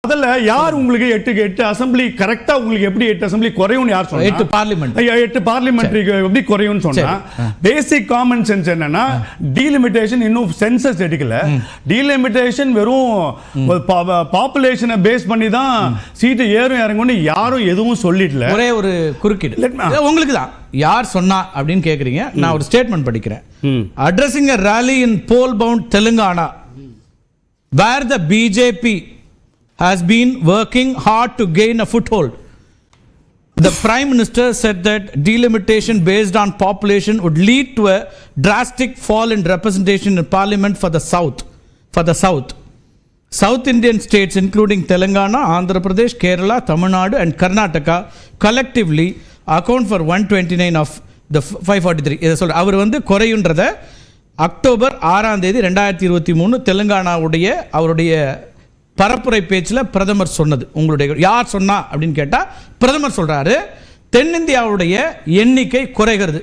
அதல்ல யார் உங்களுக்கு 8 அசெம்பிளி கரெக்டா உங்களுக்கு எப்படி 8 அசெம்பிளி குறையும் யார் சொன்னா 8 பார்லிமெண்ட் 8 பார்லிமெண்டரி எப்படி குறையும் சொன்னா பேசிக் காமன் சென்ஸ் என்னன்னா டீலிமிட்டேஷன் இன்னும் சென்சஸ் எடுக்கல டீலிமிட்டேஷன் வெறும் பாப்புலேஷனை பேஸ் பண்ணி தான் சீட் ஏறும் இறங்கும்னு யாரும் எதுவும் சொல்லிடல. ஒரே ஒரு குறுக்கீடு உங்களுக்கு தான் யார் சொன்னா அப்படின்னு கேக்குறீங்க. நான் ஒரு ஸ்டேட்மெண்ட் படிக்கிறேன். Addressing a rally in poll bound Telangana where the BJP has been working hard to gain a foothold. The Prime Minister said that delimitation based on population would lead to a drastic fall in representation in Parliament for the South. South Indian states including Telangana, Andhra Pradesh, Kerala, Tamil Nadu and Karnataka collectively account for 129 of the 543. இதை சொல்ற அவர் வந்து குறையுன்றத October 6ஆம் தேதி 2023 தெலுங்கானாவுடைய அவருடைய பரப்புரை பேச்சில் பிரதமர் சொன்னது. உங்களுடைய யார் சொன்னா அப்படின்னு கேட்டா பிரதமர் சொல்றாரு தென்னிந்தியாவுடைய எண்ணிக்கை குறைகிறது.